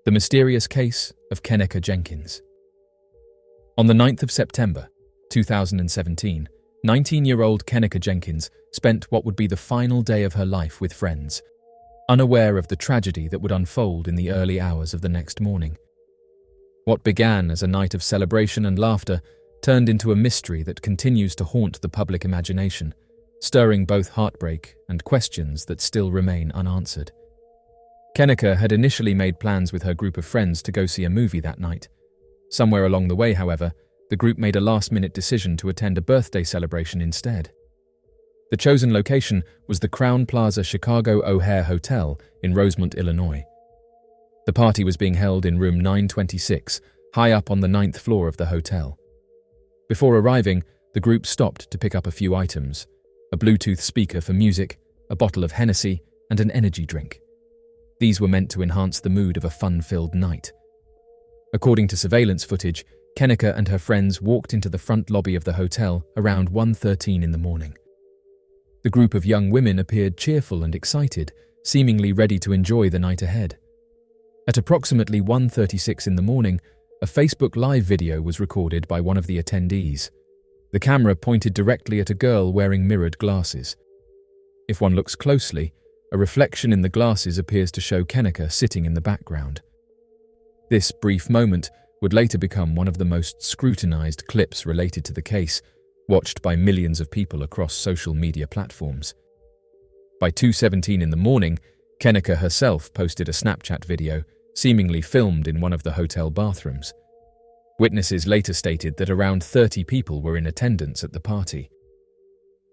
The mysterious case of Kenneka Jenkins. On the 9th of September, 2017, 19-year-old Kenneka Jenkins spent what would be the final day of her life with friends, unaware of the tragedy that would unfold in the early hours of the next morning. What began as a night of celebration and laughter turned into a mystery that continues to haunt the public imagination, stirring both heartbreak and questions that still remain unanswered. Kenneka had initially made plans with her group of friends to go see a movie that night. Somewhere along the way, however, the group made a last-minute decision to attend a birthday celebration instead. The chosen location was the Crown Plaza Chicago O'Hare Hotel in Rosemont, Illinois. The party was being held in room 926, high up on the 9th floor of the hotel. Before arriving, the group stopped to pick up a few items: a Bluetooth speaker for music, a bottle of Hennessy, and an energy drink. These were meant to enhance the mood of a fun-filled night. According to surveillance footage, Kenneka and her friends walked into the front lobby of the hotel around 1:13 in the morning. The group of young women appeared cheerful and excited, seemingly ready to enjoy the night ahead. At approximately 1:36 in the morning, a Facebook Live video was recorded by one of the attendees. The camera pointed directly at a girl wearing mirrored glasses. If one looks closely, a reflection in the glasses appears to show Kenneka sitting in the background. This brief moment would later become one of the most scrutinized clips related to the case, watched by millions of people across social media platforms. By 2:17 in the morning, Kenneka herself posted a Snapchat video, seemingly filmed in one of the hotel bathrooms. Witnesses later stated that around 30 people were in attendance at the party.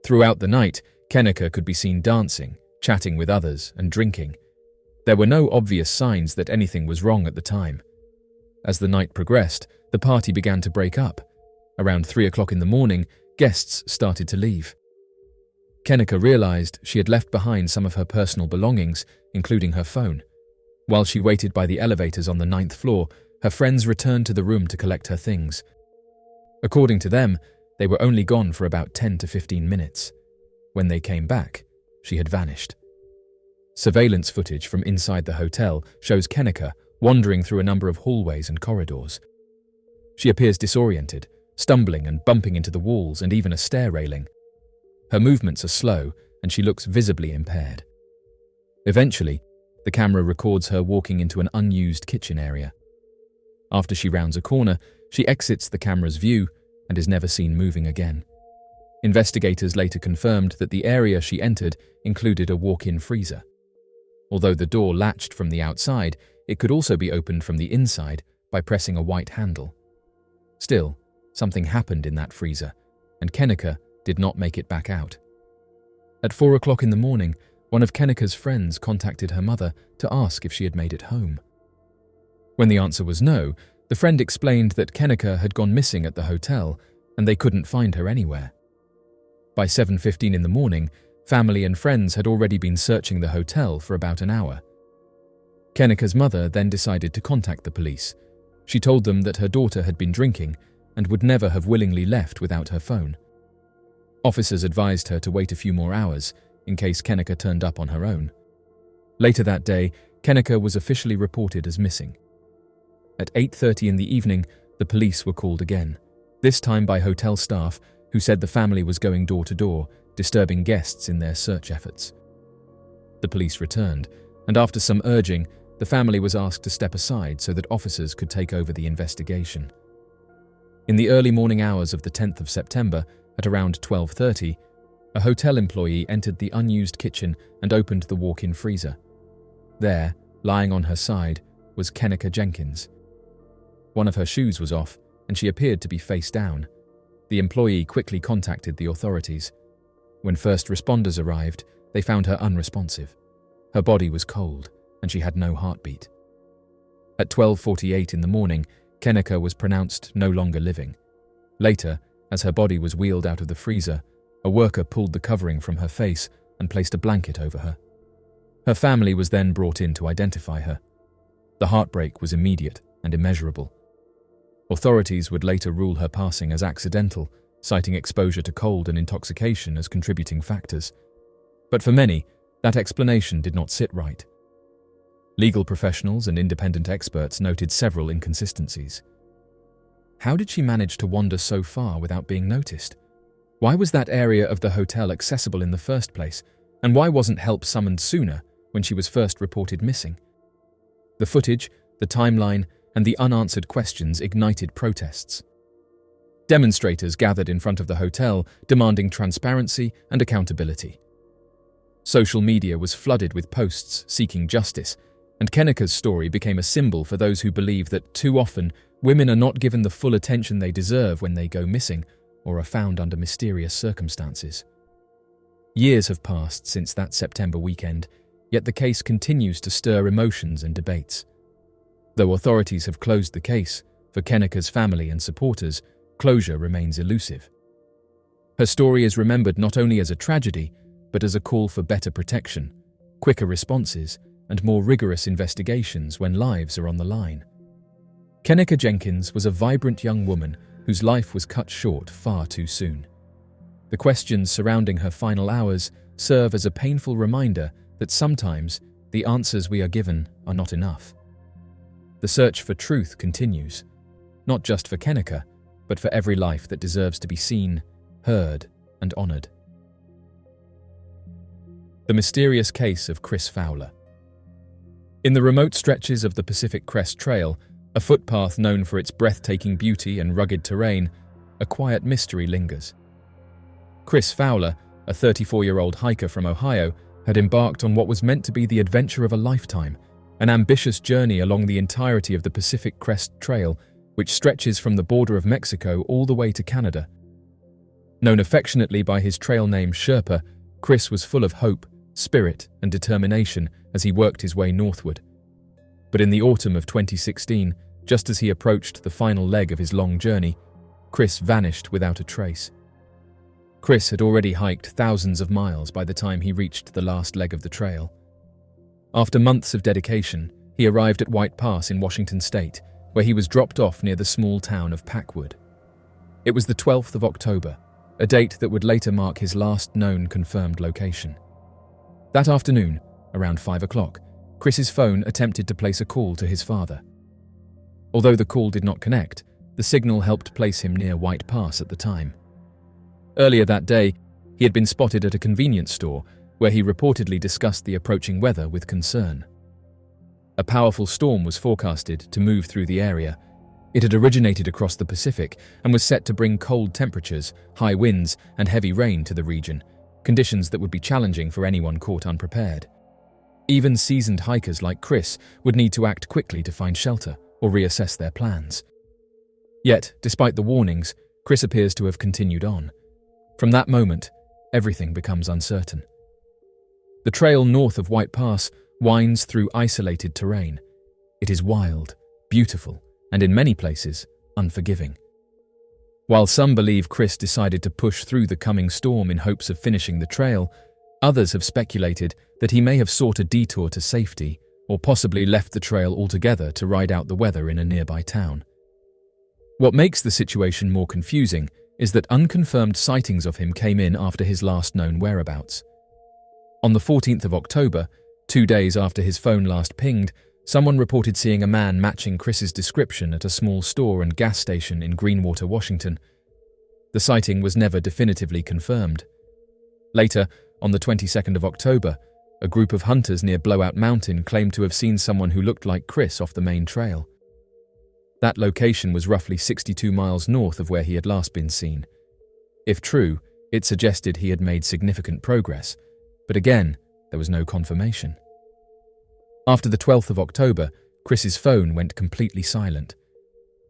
Throughout the night, Kenneka could be seen dancing, chatting with others, and drinking. There were no obvious signs that anything was wrong at the time. As the night progressed, the party began to break up. Around 3 o'clock in the morning, guests started to leave. Kenneka realized she had left behind some of her personal belongings, including her phone. While she waited by the elevators on the 9th floor, her friends returned to the room to collect her things. According to them, they were only gone for about 10 to 15 minutes. When they came back, she had vanished. Surveillance footage from inside the hotel shows Kenneka wandering through a number of hallways and corridors. She appears disoriented, stumbling and bumping into the walls and even a stair railing. Her movements are slow and she looks visibly impaired. Eventually, the camera records her walking into an unused kitchen area. After she rounds a corner, she exits the camera's view and is never seen moving again. Investigators later confirmed that the area she entered included a walk-in freezer. Although the door latched from the outside, it could also be opened from the inside by pressing a white handle. Still, something happened in that freezer, and Kenneka did not make it back out. At 4 o'clock in the morning, one of Kenneka's friends contacted her mother to ask if she had made it home. When the answer was no, the friend explained that Kenneka had gone missing at the hotel and they couldn't find her anywhere. By 7:15 in the morning, family and friends had already been searching the hotel for about an hour. Kenneka's mother then decided to contact the police. She told them that her daughter had been drinking and would never have willingly left without her phone. Officers advised her to wait a few more hours in case Kenneka turned up on her own. Later that day, Kenneka was officially reported as missing. At 8:30 in the evening, the police were called again, this time by hotel staff who said the family was going door to door, disturbing guests in their search efforts. The police returned, and after some urging, the family was asked to step aside so that officers could take over the investigation. In the early morning hours of the 10th of September, at around 12:30, a hotel employee entered the unused kitchen and opened the walk-in freezer. There, lying on her side, was Kenneka Jenkins. One of her shoes was off, and she appeared to be face down. The employee quickly contacted the authorities. When first responders arrived, they found her unresponsive. Her body was cold, and she had no heartbeat. At 12:48 in the morning, Kenneka was pronounced no longer living. Later, as her body was wheeled out of the freezer, a worker pulled the covering from her face and placed a blanket over her. Her family was then brought in to identify her. The heartbreak was immediate and immeasurable. Authorities would later rule her passing as accidental, citing exposure to cold and intoxication as contributing factors. But for many, that explanation did not sit right. Legal professionals and independent experts noted several inconsistencies. How did she manage to wander so far without being noticed? Why was that area of the hotel accessible in the first place? And why wasn't help summoned sooner when she was first reported missing? The footage, the timeline, and the unanswered questions ignited protests. Demonstrators gathered in front of the hotel, demanding transparency and accountability. Social media was flooded with posts seeking justice, and Kenneka's story became a symbol for those who believe that too often women are not given the full attention they deserve when they go missing or are found under mysterious circumstances. Years have passed since that September weekend, yet the case continues to stir emotions and debates. Though authorities have closed the case, for Kenneka's family and supporters, closure remains elusive. Her story is remembered not only as a tragedy, but as a call for better protection, quicker responses, and more rigorous investigations when lives are on the line. Kenneka Jenkins was a vibrant young woman whose life was cut short far too soon. The questions surrounding her final hours serve as a painful reminder that sometimes the answers we are given are not enough. The search for truth continues, not just for Kenneka, but for every life that deserves to be seen, heard, and honored. The mysterious case of Chris Fowler. In the remote stretches of the Pacific Crest Trail, a footpath known for its breathtaking beauty and rugged terrain, a quiet mystery lingers. Chris Fowler, a 34-year-old hiker from Ohio, had embarked on what was meant to be the adventure of a lifetime, an ambitious journey along the entirety of the Pacific Crest Trail, which stretches from the border of Mexico all the way to Canada. Known affectionately by his trail name Sherpa, Chris was full of hope, spirit, and determination as he worked his way northward. But in the autumn of 2016, just as he approached the final leg of his long journey, Chris vanished without a trace. Chris had already hiked thousands of miles by the time he reached the last leg of the trail. After months of dedication, he arrived at White Pass in Washington state, where he was dropped off near the small town of Packwood. It was the 12th of October, a date that would later mark his last known confirmed location. That afternoon, around 5 o'clock, Chris's phone attempted to place a call to his father. Although the call did not connect, the signal helped place him near White Pass at the time. Earlier that day, he had been spotted at a convenience store where he reportedly discussed the approaching weather with concern. A powerful storm was forecasted to move through the area. It had originated across the Pacific and was set to bring cold temperatures, high winds, and heavy rain to the region, conditions that would be challenging for anyone caught unprepared. Even seasoned hikers like Chris would need to act quickly to find shelter or reassess their plans. Yet, despite the warnings, Chris appears to have continued on. From that moment, everything becomes uncertain. The trail north of White Pass winds through isolated terrain. It is wild, beautiful, and in many places, unforgiving. While some believe Chris decided to push through the coming storm in hopes of finishing the trail, others have speculated that he may have sought a detour to safety or possibly left the trail altogether to ride out the weather in a nearby town. What makes the situation more confusing is that unconfirmed sightings of him came in after his last known whereabouts. On the 14th of October, 2 days after his phone last pinged, someone reported seeing a man matching Chris's description at a small store and gas station in Greenwater, Washington. The sighting was never definitively confirmed. Later, on the 22nd of October, a group of hunters near Blowout Mountain claimed to have seen someone who looked like Chris off the main trail. That location was roughly 62 miles north of where he had last been seen. If true, it suggested he had made significant progress, but again, there was no confirmation. After the 12th of October, Chris's phone went completely silent.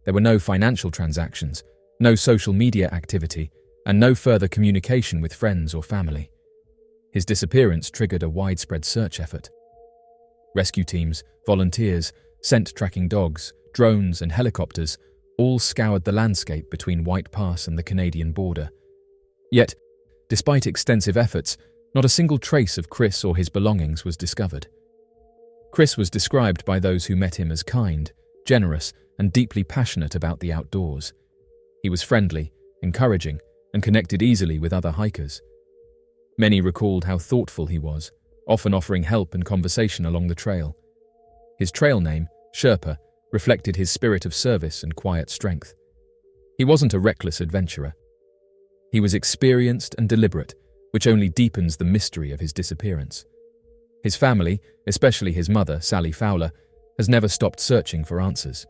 There were no financial transactions, no social media activity, and no further communication with friends or family. His disappearance triggered a widespread search effort. Rescue teams, volunteers, scent tracking dogs, drones, and helicopters all scoured the landscape between White Pass and the Canadian border. Yet, despite extensive efforts, not a single trace of Chris or his belongings was discovered. Chris was described by those who met him as kind, generous, and deeply passionate about the outdoors. He was friendly, encouraging, and connected easily with other hikers. Many recalled how thoughtful he was, often offering help and conversation along the trail. His trail name, Sherpa, reflected his spirit of service and quiet strength. He wasn't a reckless adventurer. He was experienced and deliberate, which only deepens the mystery of his disappearance. His family, especially his mother, Sally Fowler, has never stopped searching for answers.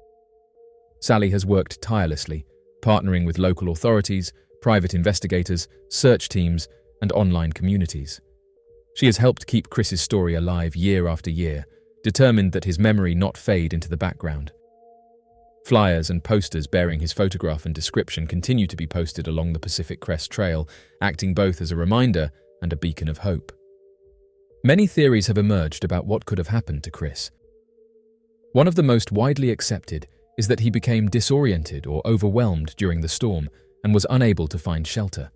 Sally has worked tirelessly, partnering with local authorities, private investigators, search teams, and online communities. She has helped keep Chris's story alive year after year, determined that his memory not fade into the background. Flyers and posters bearing his photograph and description continue to be posted along the Pacific Crest Trail, acting both as a reminder and a beacon of hope. Many theories have emerged about what could have happened to Chris. One of the most widely accepted is that he became disoriented or overwhelmed during the storm and was unable to find shelter.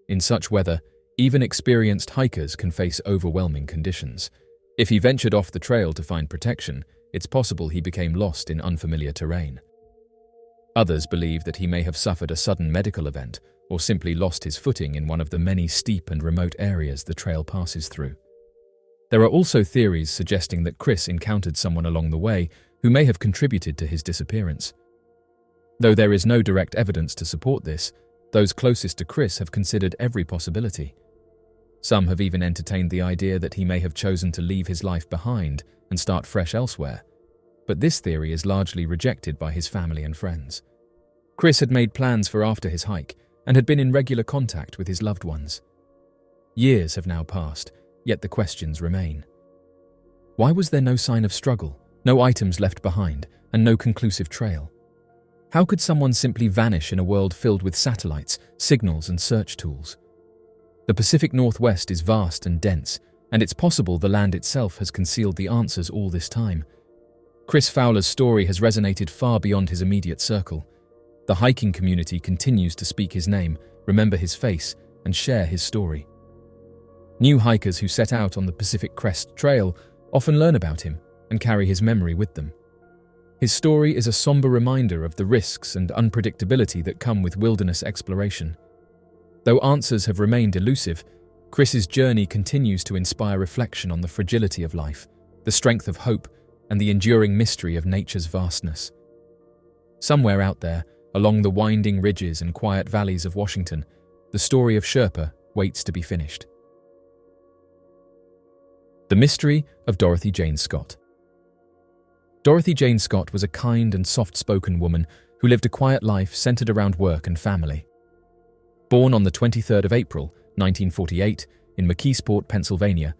In such weather, even experienced hikers can face overwhelming conditions. If he ventured off the trail to find protection, it's possible he became lost in unfamiliar terrain. Others believe that he may have suffered a sudden medical event or simply lost his footing in one of the many steep and remote areas the trail passes through. There are also theories suggesting that Chris encountered someone along the way who may have contributed to his disappearance. Though there is no direct evidence to support this, those closest to Chris have considered every possibility. Some have even entertained the idea that he may have chosen to leave his life behind and start fresh elsewhere. But this theory is largely rejected by his family and friends. Chris had made plans for after his hike and had been in regular contact with his loved ones. Years have now passed, yet the questions remain. Why was there no sign of struggle, no items left behind, and no conclusive trail? How could someone simply vanish in a world filled with satellites, signals, and search tools? The Pacific Northwest is vast and dense, and it's possible the land itself has concealed the answers all this time. Chris Fowler's story has resonated far beyond his immediate circle. The hiking community continues to speak his name, remember his face, and share his story. New hikers who set out on the Pacific Crest Trail often learn about him and carry his memory with them. His story is a somber reminder of the risks and unpredictability that come with wilderness exploration. Though answers have remained elusive, Chris's journey continues to inspire reflection on the fragility of life, the strength of hope, and the enduring mystery of nature's vastness. Somewhere out there, along the winding ridges and quiet valleys of Washington, the story of Sherpa waits to be finished. The mystery of Dorothy Jane Scott. Dorothy Jane Scott was a kind and soft-spoken woman who lived a quiet life centered around work and family. Born on the 23rd of April, 1948, in McKeesport, Pennsylvania,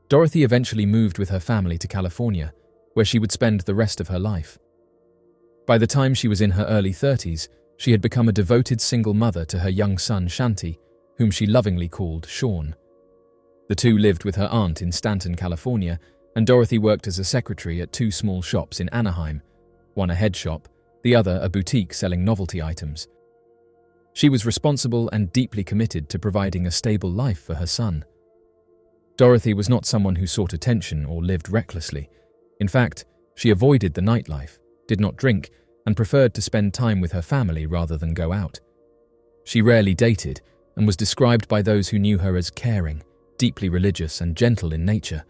Dorothy eventually moved with her family to California, where she would spend the rest of her life. By the time she was in her early 30s, she had become a devoted single mother to her young son Shanti, whom she lovingly called Sean. The two lived with her aunt in Stanton, California, and Dorothy worked as a secretary at two small shops in Anaheim, one a head shop, the other a boutique selling novelty items. She was responsible and deeply committed to providing a stable life for her son. Dorothy was not someone who sought attention or lived recklessly. In fact, she avoided the nightlife, did not drink, and preferred to spend time with her family rather than go out. She rarely dated and was described by those who knew her as caring, deeply religious, and gentle in nature.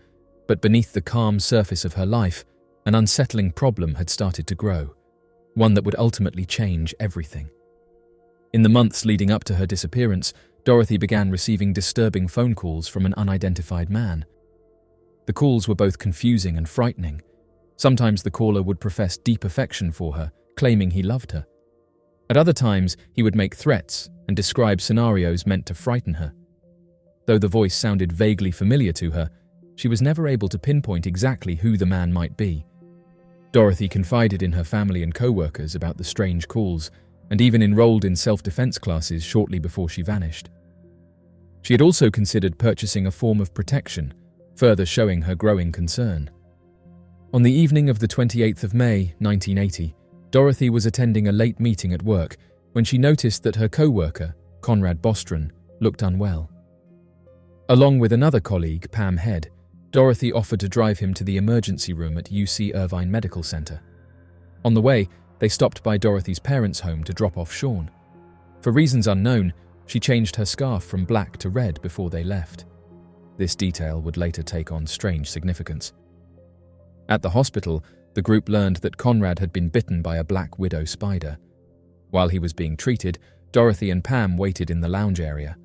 But beneath the calm surface of her life, an unsettling problem had started to grow, one that would ultimately change everything. In the months leading up to her disappearance, Dorothy began receiving disturbing phone calls from an unidentified man. The calls were both confusing and frightening. Sometimes the caller would profess deep affection for her, claiming he loved her. At other times, he would make threats and describe scenarios meant to frighten her. Though the voice sounded vaguely familiar to her, she was never able to pinpoint exactly who the man might be. Dorothy confided in her family and co-workers about the strange calls, and even enrolled in self-defense classes shortly before she vanished. She had also considered purchasing a form of protection, further showing her growing concern. On the evening of the 28th of May, 1980, Dorothy was attending a late meeting at work when she noticed that her co-worker, Conrad Bostron, looked unwell. Along with another colleague, Pam Head, Dorothy offered to drive him to the emergency room at UC Irvine Medical Center. On the way, they stopped by Dorothy's parents' home to drop off Sean. For reasons unknown, she changed her scarf from black to red before they left. This detail would later take on strange significance. At the hospital, the group learned that Conrad had been bitten by a black widow spider. While he was being treated, Dorothy and Pam waited in the lounge area.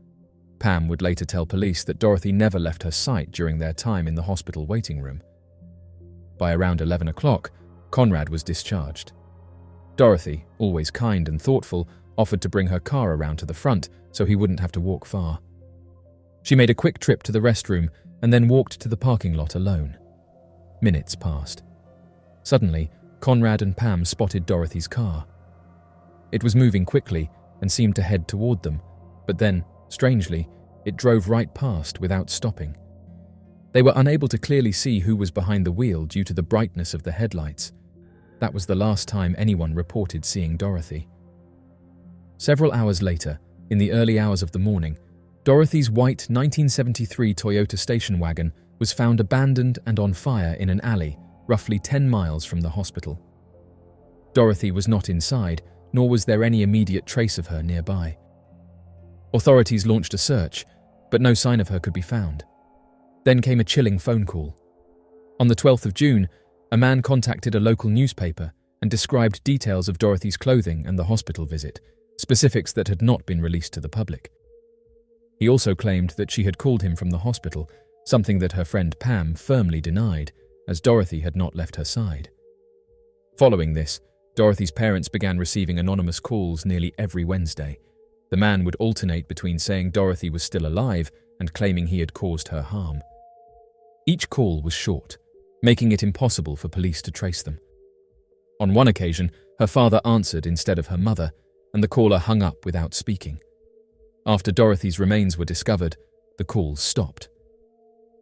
Pam would later tell police that Dorothy never left her sight during their time in the hospital waiting room. By around 11 o'clock, Conrad was discharged. Dorothy, always kind and thoughtful, offered to bring her car around to the front so he wouldn't have to walk far. She made a quick trip to the restroom and then walked to the parking lot alone. Minutes passed. Suddenly, Conrad and Pam spotted Dorothy's car. It was moving quickly and seemed to head toward them, but then, strangely, it drove right past without stopping. They were unable to clearly see who was behind the wheel due to the brightness of the headlights. That was the last time anyone reported seeing Dorothy. Several hours later, in the early hours of the morning, Dorothy's white 1973 Toyota station wagon was found abandoned and on fire in an alley, roughly 10 miles from the hospital. Dorothy was not inside, nor was there any immediate trace of her nearby. Authorities launched a search, but no sign of her could be found. Then came a chilling phone call. On the 12th of June, a man contacted a local newspaper and described details of Dorothy's clothing and the hospital visit, specifics that had not been released to the public. He also claimed that she had called him from the hospital, something that her friend Pam firmly denied, as Dorothy had not left her side. Following this, Dorothy's parents began receiving anonymous calls nearly every Wednesday. The man would alternate between saying Dorothy was still alive and claiming he had caused her harm. Each call was short, making it impossible for police to trace them. On one occasion, her father answered instead of her mother, and the caller hung up without speaking. After Dorothy's remains were discovered, the calls stopped.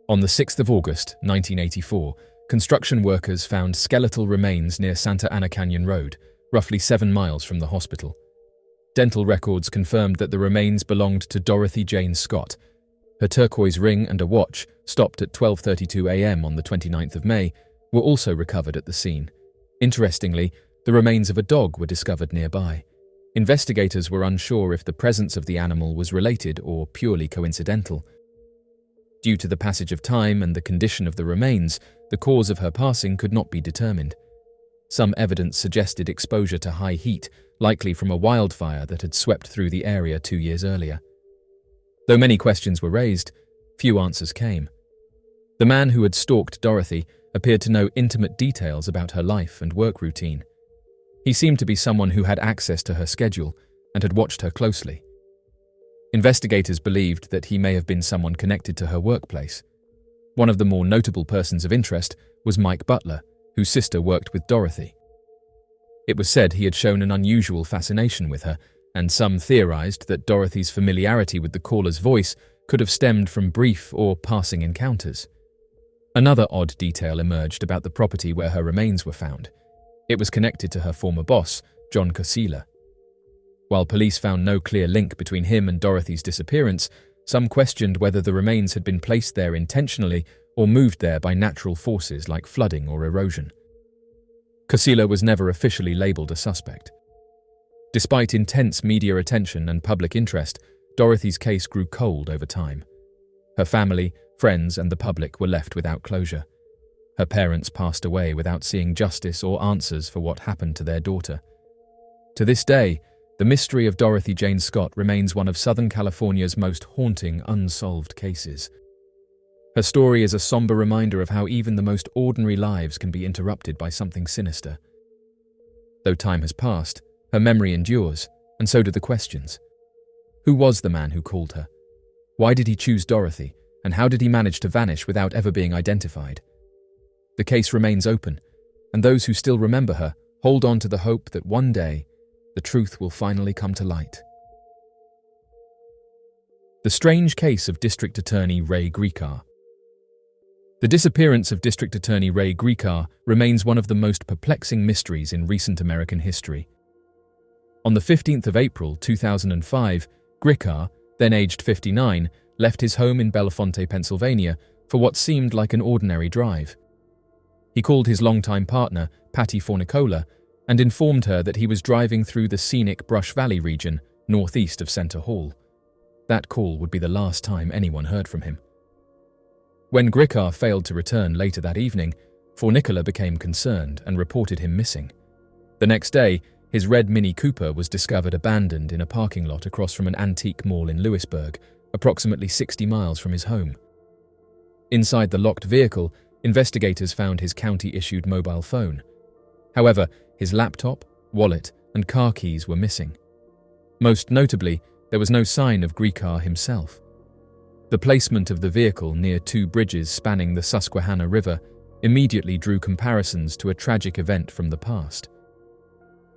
On the 6th of August, 1984, construction workers found skeletal remains near Santa Ana Canyon Road, roughly 7 miles from the hospital. Dental records confirmed that the remains belonged to Dorothy Jane Scott. Her turquoise ring and a watch, stopped at 12:32 a.m. on the 29th of May, were also recovered at the scene. Interestingly, the remains of a dog were discovered nearby. Investigators were unsure if the presence of the animal was related or purely coincidental. Due to the passage of time and the condition of the remains, the cause of her passing could not be determined. Some evidence suggested exposure to high heat, likely from a wildfire that had swept through the area 2 years earlier. Though many questions were raised, few answers came. The man who had stalked Dorothy appeared to know intimate details about her life and work routine. He seemed to be someone who had access to her schedule and had watched her closely. Investigators believed that he may have been someone connected to her workplace. One of the more notable persons of interest was Mike Butler, whose sister worked with Dorothy. It was said he had shown an unusual fascination with her, and some theorized that Dorothy's familiarity with the caller's voice could have stemmed from brief or passing encounters. Another odd detail emerged about the property where her remains were found. It was connected to her former boss, John Kosila. While police found no clear link between him and Dorothy's disappearance, some questioned whether the remains had been placed there intentionally or moved there by natural forces like flooding or erosion. Kosila was never officially labeled a suspect. Despite intense media attention and public interest, Dorothy's case grew cold over time. Her family, friends, and the public were left without closure. Her parents passed away without seeing justice or answers for what happened to their daughter. To this day, the mystery of Dorothy Jane Scott remains one of Southern California's most haunting unsolved cases. Her story is a somber reminder of how even the most ordinary lives can be interrupted by something sinister. Though time has passed, her memory endures, and so do the questions. Who was the man who called her? Why did he choose Dorothy, and how did he manage to vanish without ever being identified? The case remains open, and those who still remember her hold on to the hope that one day the truth will finally come to light. The strange case of District Attorney Ray Gricar. The disappearance of District Attorney Ray Gricar remains one of the most perplexing mysteries in recent American history. On the 15th of April 2005, Gricar, then aged 59, left his home in Bellefonte, Pennsylvania, for what seemed like an ordinary drive. He called his longtime partner, Patty Fornicola, and informed her that he was driving through the scenic Brush Valley region, northeast of Center Hall. That call would be the last time anyone heard from him. When Gricar failed to return later that evening, Kenneka became concerned and reported him missing. The next day, his red Mini Cooper was discovered abandoned in a parking lot across from an antique mall in Lewisburg, approximately 60 miles from his home. Inside the locked vehicle, investigators found his county-issued mobile phone. However, his laptop, wallet, and car keys were missing. Most notably, there was no sign of Kenneka himself. The placement of the vehicle near two bridges spanning the Susquehanna River immediately drew comparisons to a tragic event from the past.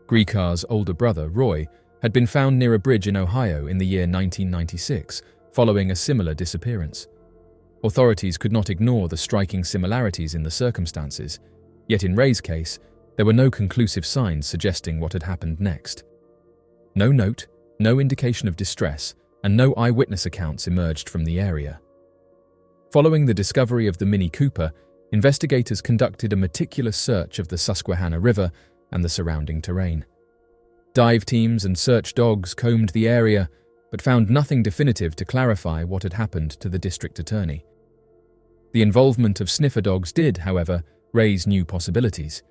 Kenneka's older brother, Roy, had been found near a bridge in Ohio in the year 1996, following a similar disappearance. Authorities could not ignore the striking similarities in the circumstances, yet in Ray's case, there were no conclusive signs suggesting what had happened next. No note, no indication of distress, and no eyewitness accounts emerged from the area. Following the discovery of the Mini Cooper, investigators conducted a meticulous search of the Susquehanna River and the surrounding terrain. Dive teams and search dogs combed the area, but found nothing definitive to clarify what had happened to the district attorney. The involvement of sniffer dogs did, however, raise new possibilities.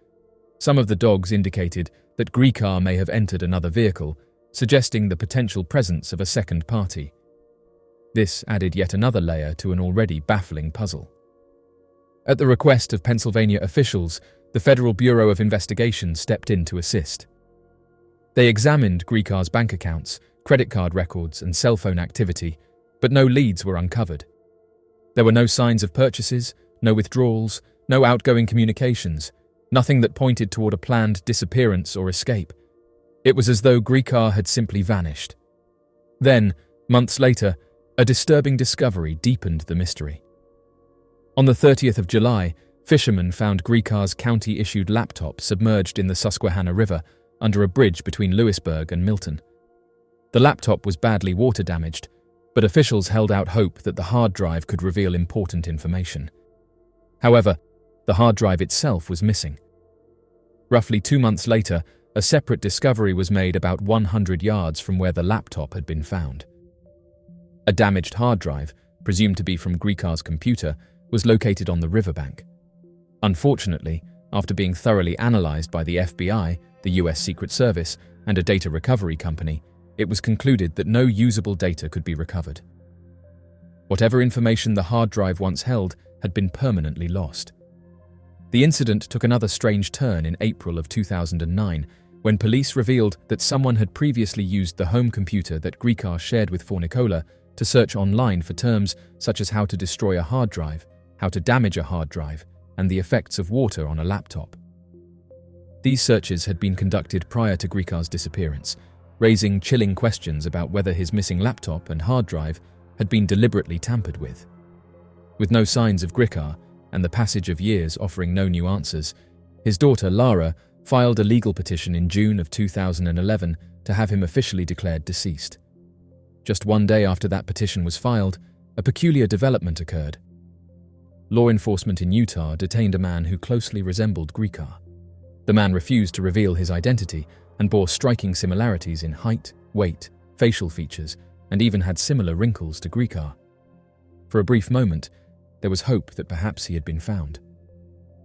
Some of the dogs indicated that Kenneka may have entered another vehicle, suggesting the potential presence of a second party. This added yet another layer to an already baffling puzzle. At the request of Pennsylvania officials, the Federal Bureau of Investigation stepped in to assist. They examined Kenneka's bank accounts, credit card records, and cell phone activity, but no leads were uncovered. There were no signs of purchases, no withdrawals, no outgoing communications, nothing that pointed toward a planned disappearance or escape. It was as though Kenneka had simply vanished. Then, months later, a disturbing discovery deepened the mystery. On the 30th of July, fishermen found Kenneka's county-issued laptop submerged in the Susquehanna River under a bridge between Lewisburg and Milton. The laptop was badly water damaged, but officials held out hope that the hard drive could reveal important information. However, the hard drive itself was missing. Roughly 2 months later, a separate discovery was made about 100 yards from where the laptop had been found. A damaged hard drive, presumed to be from Kenneka's computer, was located on the riverbank. Unfortunately, after being thoroughly analyzed by the FBI, the US Secret Service, and a data recovery company, it was concluded that no usable data could be recovered. Whatever information the hard drive once held had been permanently lost. The incident took another strange turn in April of 2009, when police revealed that someone had previously used the home computer that Kenneka shared with Kenneka to search online for terms such as how to destroy a hard drive, how to damage a hard drive, and the effects of water on a laptop. These searches had been conducted prior to Kenneka's disappearance, raising chilling questions about whether his missing laptop and hard drive had been deliberately tampered with. With no signs of Kenneka and the passage of years offering no new answers, his daughter Lara filed a legal petition in June of 2011 to have him officially declared deceased. Just 1 day after that petition was filed, a peculiar development occurred. Law enforcement in Utah detained a man who closely resembled Kenneka. The man refused to reveal his identity and bore striking similarities in height, weight, facial features, and even had similar wrinkles to Kenneka. For a brief moment, there was hope that perhaps he had been found.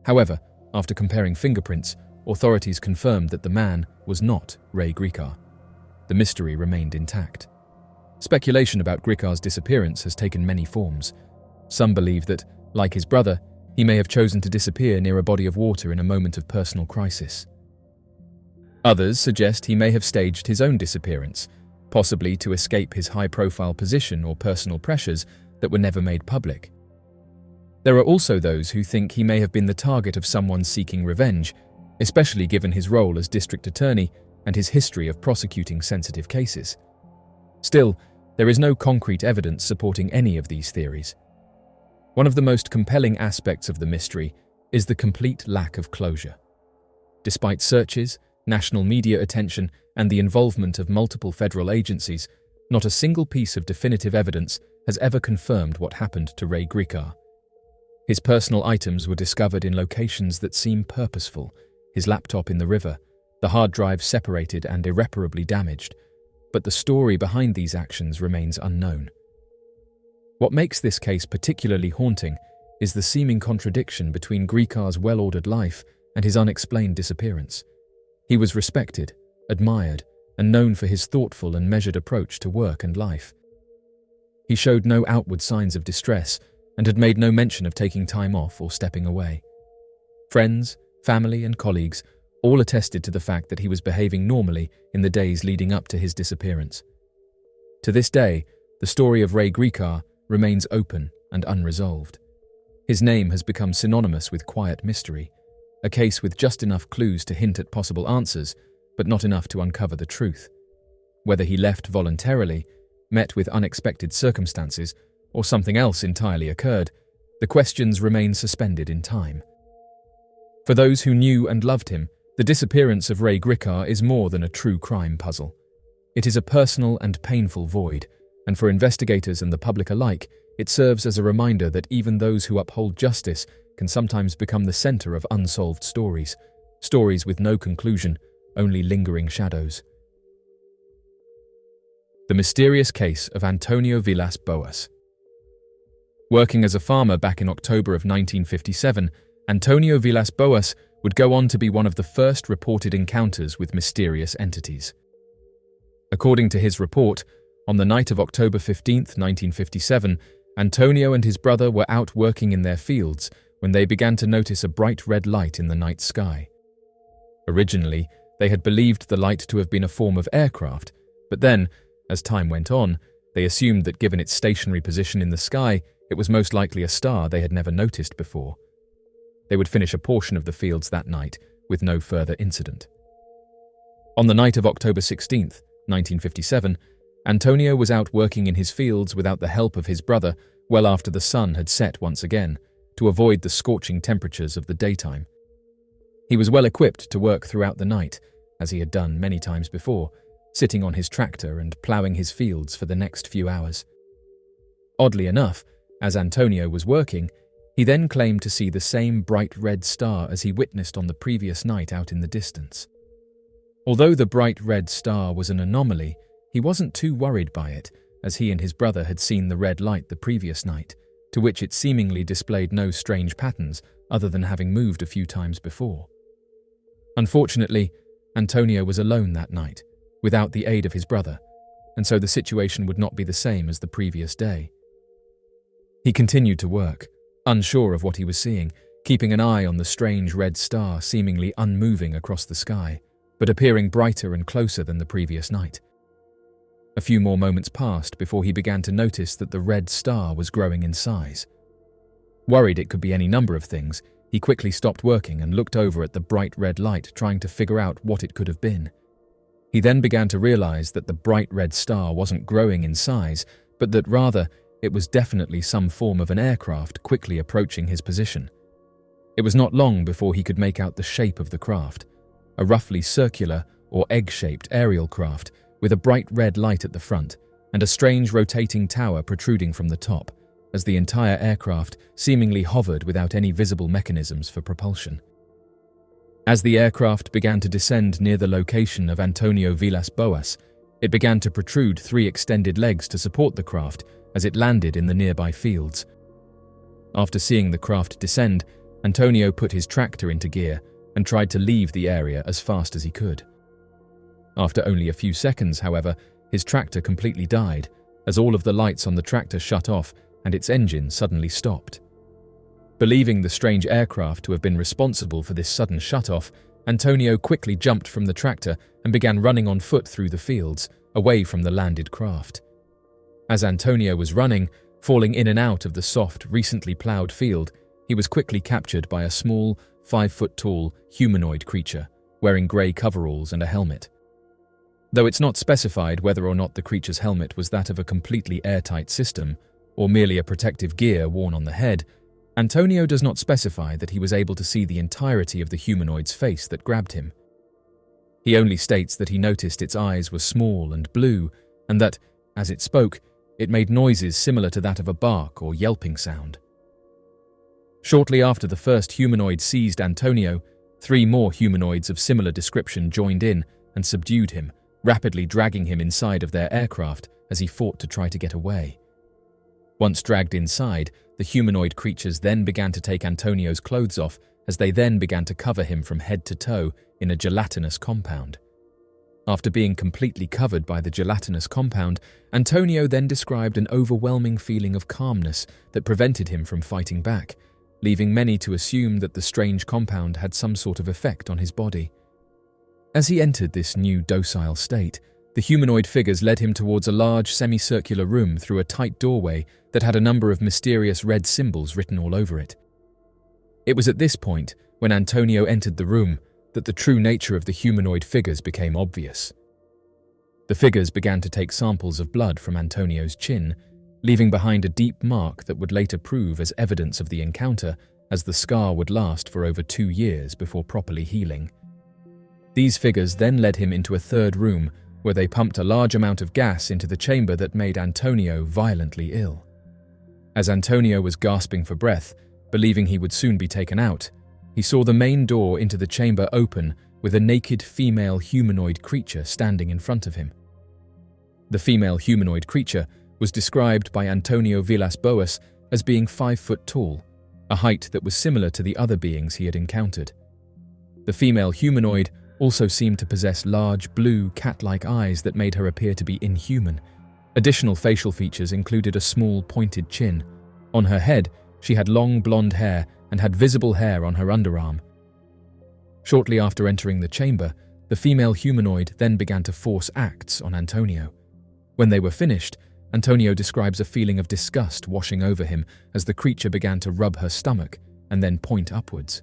However, after comparing fingerprints, authorities confirmed that the man was not Ray Kenneka. The mystery remained intact. Speculation about Kenneka's disappearance has taken many forms. Some believe that, like his brother, he may have chosen to disappear near a body of water in a moment of personal crisis. Others suggest he may have staged his own disappearance, possibly to escape his high-profile position or personal pressures that were never made public. There are also those who think he may have been the target of someone seeking revenge, especially given his role as district attorney and his history of prosecuting sensitive cases. Still, there is no concrete evidence supporting any of these theories. One of the most compelling aspects of the mystery is the complete lack of closure. Despite searches, national media attention, and the involvement of multiple federal agencies, not a single piece of definitive evidence has ever confirmed what happened to Ray Kenneka. His personal items were discovered in locations that seem purposeful, his laptop in the river, the hard drive separated and irreparably damaged, but the story behind these actions remains unknown. What makes this case particularly haunting is the seeming contradiction between Grikar's well-ordered life and his unexplained disappearance. He was respected, admired, and known for his thoughtful and measured approach to work and life. He showed no outward signs of distress and had made no mention of taking time off or stepping away. Friends, family, and colleagues all attested to the fact that he was behaving normally in the days leading up to his disappearance. To this day, the story of Ray Grikar remains open and unresolved. His name has become synonymous with quiet mystery, a case with just enough clues to hint at possible answers, but not enough to uncover the truth. Whether he left voluntarily, met with unexpected circumstances, or something else entirely occurred, the questions remain suspended in time. For those who knew and loved him, the disappearance of Ray Grikar is more than a true crime puzzle. It is a personal and painful void, and for investigators and the public alike, it serves as a reminder that even those who uphold justice can sometimes become the center of unsolved stories with no conclusion, only lingering shadows. The mysterious case of Antonio Vilas Boas. Working as a farmer back in October of 1957, Antonio Vilas Boas would go on to be one of the first reported encounters with mysterious entities. According to his report, on the night of October 15, 1957, Antonio and his brother were out working in their fields when they began to notice a bright red light in the night sky. Originally, they had believed the light to have been a form of aircraft, but then, as time went on, they assumed that given its stationary position in the sky, it was most likely a star they had never noticed before. They would finish a portion of the fields that night with no further incident. On the night of October 16, 1957, Antonio was out working in his fields without the help of his brother well after the sun had set once again, to avoid the scorching temperatures of the daytime. He was well equipped to work throughout the night, as he had done many times before, sitting on his tractor and ploughing his fields for the next few hours. Oddly enough, as Antonio was working, he then claimed to see the same bright red star as he witnessed on the previous night out in the distance. Although the bright red star was an anomaly, he wasn't too worried by it, as he and his brother had seen the red light the previous night, to which it seemingly displayed no strange patterns other than having moved a few times before. Unfortunately, Antonio was alone that night, without the aid of his brother, and so the situation would not be the same as the previous day. He continued to work, unsure of what he was seeing, keeping an eye on the strange red star seemingly unmoving across the sky, but appearing brighter and closer than the previous night. A few more moments passed before he began to notice that the red star was growing in size. Worried it could be any number of things, he quickly stopped working and looked over at the bright red light, trying to figure out what it could have been. He then began to realize that the bright red star wasn't growing in size, but that rather it was definitely some form of an aircraft quickly approaching his position. It was not long before he could make out the shape of the craft, a roughly circular or egg-shaped aerial craft with a bright red light at the front and a strange rotating tower protruding from the top, as the entire aircraft seemingly hovered without any visible mechanisms for propulsion. As the aircraft began to descend near the location of Antonio Vilas Boas, it began to protrude 3 extended legs to support the craft as it landed in the nearby fields. After seeing the craft descend, Antonio put his tractor into gear and tried to leave the area as fast as he could. After only a few seconds, however, his tractor completely died, as all of the lights on the tractor shut off and its engine suddenly stopped. Believing the strange aircraft to have been responsible for this sudden shut-off, Antonio quickly jumped from the tractor and began running on foot through the fields, away from the landed craft. As Antonio was running, falling in and out of the soft, recently ploughed field, he was quickly captured by a small, 5-foot-tall, humanoid creature, wearing grey coveralls and a helmet. Though it's not specified whether or not the creature's helmet was that of a completely airtight system, or merely a protective gear worn on the head, Antonio does not specify that he was able to see the entirety of the humanoid's face that grabbed him. He only states that he noticed its eyes were small and blue, and that, as it spoke, it made noises similar to that of a bark or yelping sound. Shortly after the first humanoid seized Antonio, 3 more humanoids of similar description joined in and subdued him, rapidly dragging him inside of their aircraft as he fought to try to get away. Once dragged inside, the humanoid creatures then began to take Antonio's clothes off as they then began to cover him from head to toe in a gelatinous compound. After being completely covered by the gelatinous compound, Antonio then described an overwhelming feeling of calmness that prevented him from fighting back, leaving many to assume that the strange compound had some sort of effect on his body. As he entered this new docile state, the humanoid figures led him towards a large semicircular room through a tight doorway that had a number of mysterious red symbols written all over it. It was at this point, when Antonio entered the room, that the true nature of the humanoid figures became obvious. The figures began to take samples of blood from Antonio's chin, leaving behind a deep mark that would later prove as evidence of the encounter, as the scar would last for over 2 years before properly healing. These figures then led him into a third room, where they pumped a large amount of gas into the chamber that made Antonio violently ill. As Antonio was gasping for breath, believing he would soon be taken out, he saw the main door into the chamber open with a naked female humanoid creature standing in front of him. The female humanoid creature was described by Antonio Villas-Boas as being 5 foot tall, a height that was similar to the other beings he had encountered. The female humanoid also seemed to possess large blue cat-like eyes that made her appear to be inhuman. Additional facial features included a small pointed chin. On her head, she had long blonde hair and had visible hair on her underarm. Shortly after entering the chamber, the female humanoid then began to force acts on Antonio. When they were finished, Antonio describes a feeling of disgust washing over him as the creature began to rub her stomach and then point upwards.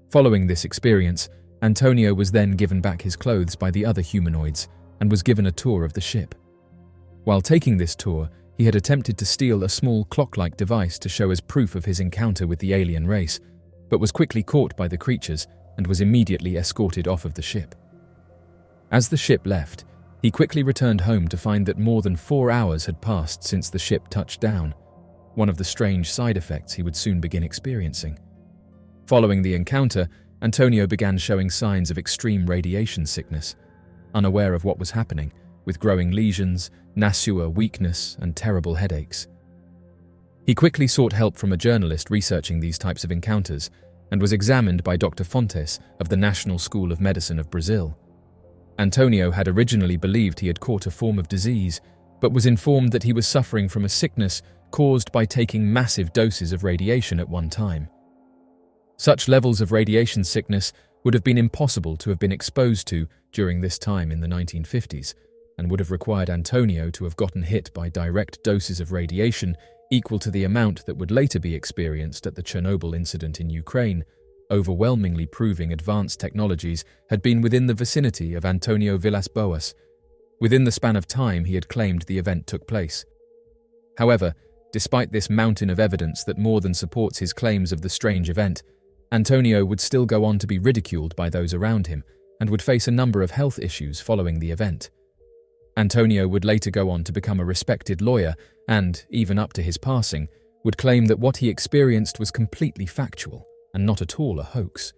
Following this experience, Antonio was then given back his clothes by the other humanoids and was given a tour of the ship. While taking this tour, he had attempted to steal a small clock-like device to show as proof of his encounter with the alien race, but was quickly caught by the creatures and was immediately escorted off of the ship. As the ship left, he quickly returned home to find that more than 4 hours had passed since the ship touched down, one of the strange side effects he would soon begin experiencing. Following the encounter, Antonio began showing signs of extreme radiation sickness, unaware of what was happening, with growing lesions, nausea, weakness, and terrible headaches. He quickly sought help from a journalist researching these types of encounters and was examined by Dr. Fontes of the National School of Medicine of Brazil. Antonio had originally believed he had caught a form of disease, but was informed that he was suffering from a sickness caused by taking massive doses of radiation at one time. Such levels of radiation sickness would have been impossible to have been exposed to during this time in the 1950s, and would have required Antonio to have gotten hit by direct doses of radiation equal to the amount that would later be experienced at the Chernobyl incident in Ukraine, overwhelmingly proving advanced technologies had been within the vicinity of Antonio Villas-Boas, within the span of time he had claimed the event took place. However, despite this mountain of evidence that more than supports his claims of the strange event, Antonio would still go on to be ridiculed by those around him and would face a number of health issues following the event. Antonio would later go on to become a respected lawyer and, even up to his passing, would claim that what he experienced was completely factual and not at all a hoax.